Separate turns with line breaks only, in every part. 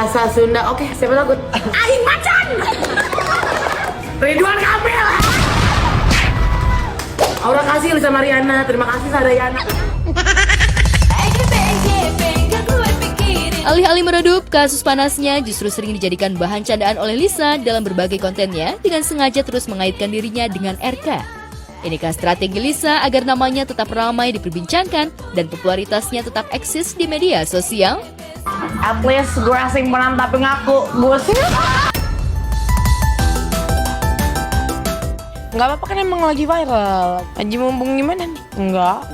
bahasa Sunda. Oke, siapa takut? Aing macan. Ridwan Kamil. Aura kasih Lisa Mariana. Terima kasih Sadayana.
Alih-alih meredup, kasus panasnya justru sering dijadikan bahan candaan oleh Lisa dalam berbagai kontennya dengan sengaja terus mengaitkan dirinya dengan RK. Inikah strategi Lisa agar namanya tetap ramai diperbincangkan dan popularitasnya tetap eksis di media sosial?
At least gue asing menang tapi ngaku gue sih.
Nggak apa-apa kan emang lagi viral. Haji mumpung gimana nih? Enggak.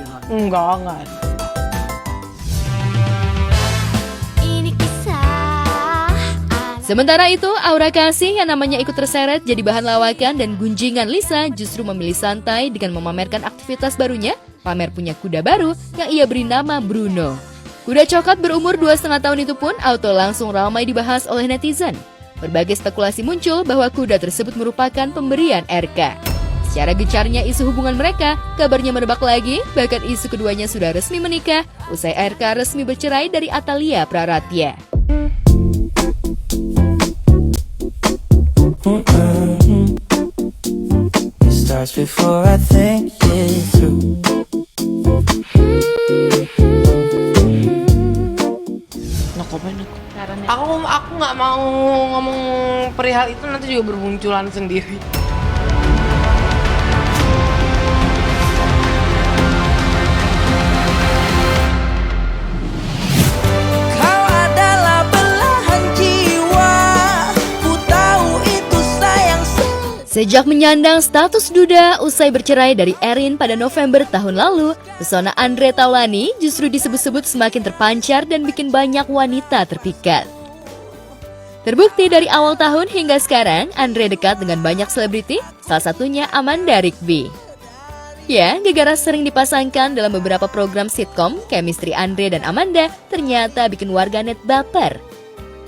Sementara itu, Aura Kasih yang namanya ikut terseret jadi bahan lawakan dan gunjingan Lisa justru memilih santai dengan memamerkan aktivitas barunya, pamer punya kuda baru yang ia beri nama Bruno. Kuda coklat berumur 2,5 tahun itu pun auto langsung ramai dibahas oleh netizen. Berbagai spekulasi muncul bahwa kuda tersebut merupakan pemberian RK. Secara gencarnya isu hubungan mereka, kabarnya merebak lagi, bahkan isu keduanya sudah resmi menikah, usai RK resmi bercerai dari Atalia Praratya.
Before I think it through.
Aku nggak mau ngomong perihal itu, nanti juga bermunculan sendiri.
Kau adalah belahan jiwa, ku tahu itu sayang.
Sejak menyandang status duda usai bercerai dari Erin pada November tahun lalu, pesona Andre Taulany justru disebut-sebut semakin terpancar dan bikin banyak wanita terpikat. Terbukti dari awal tahun hingga sekarang, Andre dekat dengan banyak selebriti, salah satunya Amanda Rigby. Ya, gara-gara sering dipasangkan dalam beberapa program sitkom, chemistry Andre dan Amanda ternyata bikin warganet baper.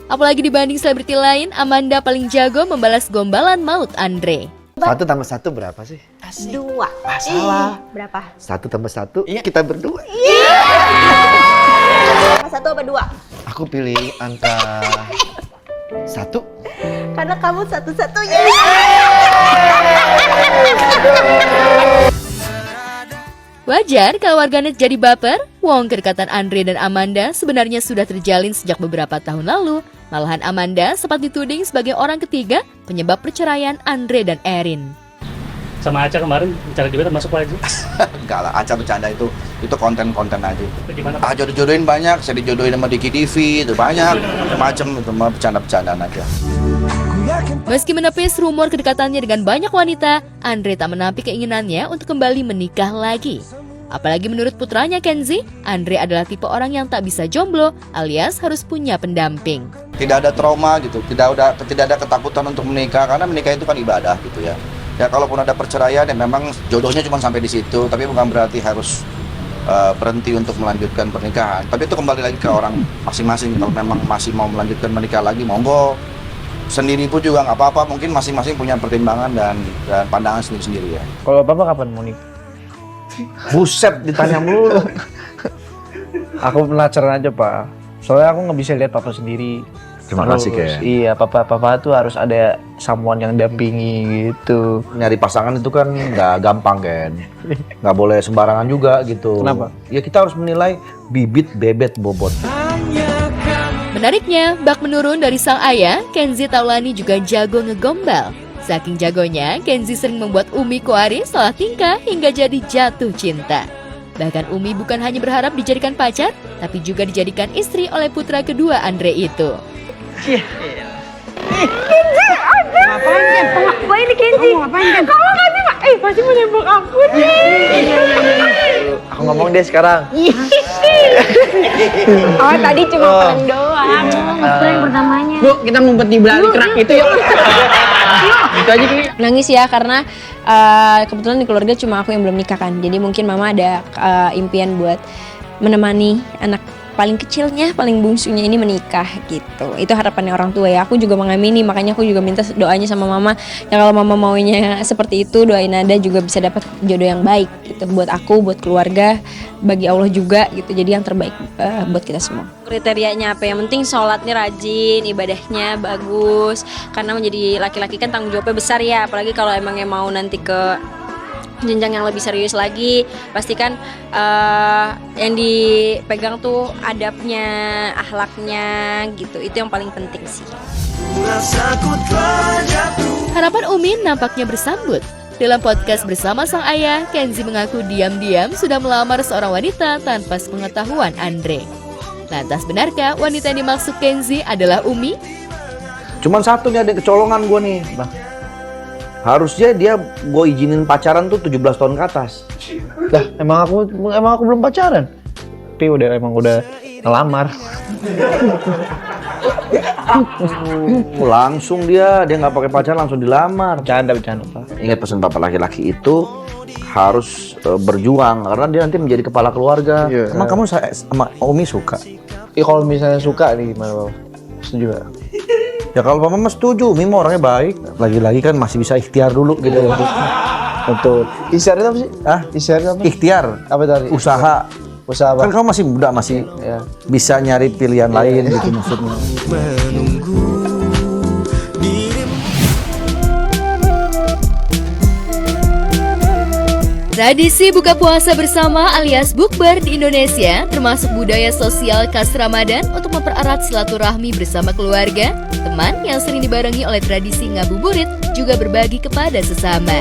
Apalagi dibanding selebriti lain, Amanda paling jago membalas gombalan maut Andre.
1 tambah 1 berapa sih?
2.
Salah.
Berapa?
1 tambah 1, kita berdua.
Satu apa 2?
Aku pilih angka 1.
Karena kamu satu-satunya.
Wajar kalau warganet jadi baper, wong kedekatan Andre dan Amanda sebenarnya sudah terjalin sejak beberapa tahun lalu. Malahan Amanda sempat dituding sebagai orang ketiga penyebab perceraian Andre dan Erin.
Sama Aca kemarin bicara juga termasuk lagi.
Enggak lah, Aca bercanda itu konten-konten aja.
Gimana?
Jodoh-jodohin banyak, saya dijodohin sama Diki TV, itu banyak, macam-macam itu mah bercanda-bercandaan aja.
Meski menepis rumor kedekatannya dengan banyak wanita, Andre tak menampik keinginannya untuk kembali menikah lagi. Apalagi menurut putranya Kenzi, Andre adalah tipe orang yang tak bisa jomblo alias harus punya pendamping.
Tidak ada trauma gitu, tidak ada ketakutan untuk menikah, karena menikah itu kan ibadah gitu ya. Ya kalaupun ada perceraian ya memang jodohnya cuma sampai di situ, tapi bukan berarti harus berhenti untuk melanjutkan pernikahan. Tapi itu kembali lagi ke orang masing-masing. Kalau memang masih mau melanjutkan menikah lagi, monggo. Sendiri pun juga nggak apa-apa, mungkin masing-masing punya pertimbangan dan pandangan sendiri-sendiri ya.
Kalau Bapak kapan mau nikah?
Buset, ditanya mulu.
Aku penasaran aja, Pak. Soalnya aku nggak bisa lihat Papa sendiri.
Terima kasih, Ken.
Iya, Papa tuh harus ada someone yang dampingi gitu.
Nyari pasangan itu kan nggak gampang, Ken. Nggak boleh sembarangan juga gitu.
Kenapa?
Ya kita harus menilai bibit bebet bobot.
Menariknya, bak menurun dari sang ayah, Kenzi Taulany juga jago ngegombal. Saking jagonya, Kenzi sering membuat Umi Koari salah tingkah hingga jadi jatuh cinta. Bahkan Umi bukan hanya berharap dijadikan pacar, tapi juga dijadikan istri oleh putra kedua Andre itu.
Ngapain ini Kenzi? Kamu kasih Pak? Pasti mau nembak aku nih.
Aku ngomong deh sekarang.
Oh tadi cuma prank doang. Prank pertamanya.
Bu, kita ngumpet di belakang kerak itu yuk. Itu aja kali.
Nangis ya karena kebetulan di keluarga cuma aku yang belum nikah kan. Jadi mungkin mama ada impian buat menemani anak paling kecilnya, paling bungsunya ini menikah gitu. Itu harapannya orang tua ya. Aku juga mengamini, makanya aku juga minta doanya sama mama. Ya kalau mama maunya seperti itu, doain Nada juga bisa dapat jodoh yang baik gitu. Buat aku, buat keluarga, bagi Allah juga gitu. Jadi yang terbaik buat kita semua. Kriterianya apa? Yang penting sholatnya rajin, ibadahnya bagus. Karena menjadi laki-laki kan tanggung jawabnya besar ya. Apalagi kalau emangnya mau nanti ke jenjang yang lebih serius lagi, pastikan yang dipegang tuh adabnya, akhlaknya gitu. Itu yang paling penting sih.
Harapan Umi nampaknya bersambut. Dalam podcast bersama sang ayah, Kenzi mengaku diam-diam sudah melamar seorang wanita tanpa sepengetahuan Andre. Lantas benarkah wanita yang dimaksud Kenzi adalah Umi?
Cuman satu nih, ada kecolongan gue nih, Bang. Harusnya dia gue izinin pacaran tuh 17 tahun ke atas.
Dah, emang aku belum pacaran. Tapi emang udah ngelamar.
Langsung dia nggak pakai pacaran, langsung dilamar.
Bercanda Pak.
Ingat pesan bapak, laki-laki itu harus berjuang karena dia nanti menjadi kepala keluarga.
Iya.
Emang kamu sama Umi suka?
Kalau misalnya suka nih gimana Pak? Setuju gak?
Ya kalau Papa mah setuju, Mimo orangnya baik. Lagi-lagi kan masih bisa ikhtiar dulu gitu.
Betul. Ikhtiar itu apa sih? Ikhtiar itu apa?
Ikhtiar.
Apa tadi?
Usaha
Apa?
Kan kamu masih muda, masih bisa nyari pilihan lain gitu maksudnya.
Tradisi buka puasa bersama alias bukber di Indonesia termasuk budaya sosial khas Ramadan untuk mempererat silaturahmi bersama keluarga, teman yang sering dibarengi oleh tradisi ngabuburit juga berbagi kepada sesama.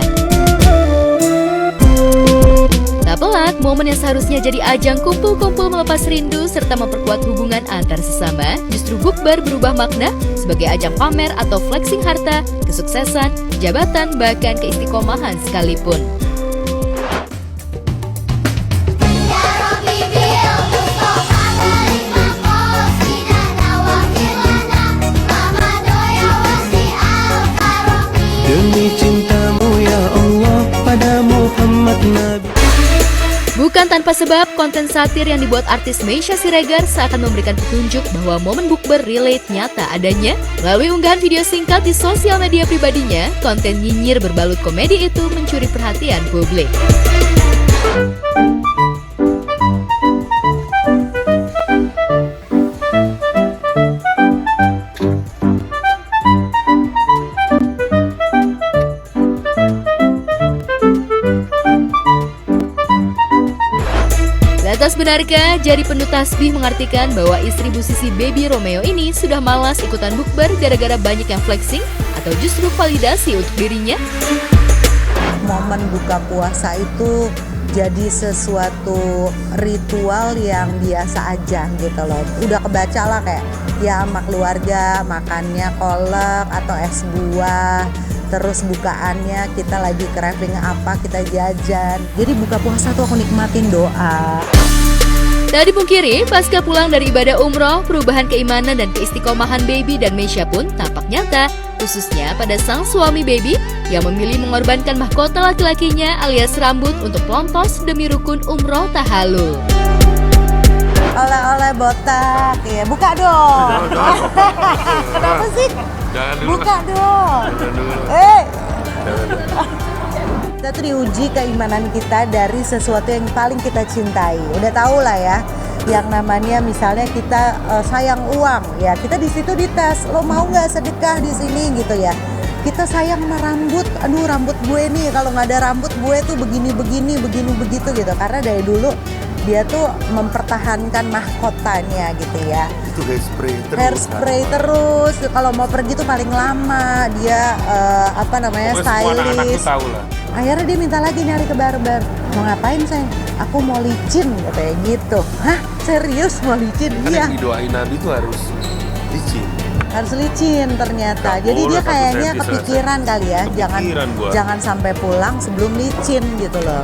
Tak pelak, momen yang seharusnya jadi ajang kumpul-kumpul melepas rindu serta memperkuat hubungan antar sesama, justru bukber berubah makna sebagai ajang pamer atau flexing harta, kesuksesan, jabatan, bahkan keistiqomahan sekalipun.
Demi cintamu ya Allah pada Muhammad Nabi.
Bukan tanpa sebab, konten satir yang dibuat artis Meisya Siregar seakan memberikan petunjuk bahwa momen bukber relate nyata adanya. Melalui unggahan video singkat di sosial media pribadinya, konten nyinyir berbalut komedi itu mencuri perhatian publik. Lantas benarkah jadi penuh tasbih mengartikan bahwa istri musisi Baby Romeo ini sudah malas ikutan bukber gara-gara banyak yang flexing atau justru validasi untuk dirinya?
Momen buka puasa itu jadi sesuatu ritual yang biasa aja gitu loh. Udah kebaca lah kayak ya sama keluarga makannya kolak atau es buah. Terus bukaannya kita lagi craving apa kita jajan. Jadi buka puasa tuh aku nikmatin doa.
Tak dipungkiri, pasca pulang dari ibadah umroh, perubahan keimanan dan keistiqomahan Baby dan Meisya pun tampak nyata, khususnya pada sang suami Baby yang memilih mengorbankan mahkota laki-lakinya alias rambut untuk pelontos demi rukun umroh tahalul.
Oleh-oleh botak, ya buka dong. Kenapa sih? Buka dong. Kita tuh diuji keimanan kita dari sesuatu yang paling kita cintai. Udah tahu lah ya, yang namanya misalnya kita sayang uang, ya kita di situ dites. Lo mau nggak sedekah di sini gitu ya? Kita sayang sama rambut. Aduh rambut gue nih, kalau nggak ada rambut gue tuh begini begitu gitu. Karena dari dulu dia tuh mempertahankan mahkotanya gitu ya.
Itu
hairspray terus. Kalau mau pergi tuh paling lama dia stylist. Akhirnya dia minta lagi nyari ke barber. Mau ngapain sayang? Aku mau licin katanya gitu. Hah? Serius mau licin? Iya.
Yang didoain Nabi tuh harus licin.
Harus licin ternyata. Jadi dia kayaknya kepikiran kali ya. Jangan sampai pulang sebelum licin gitu loh.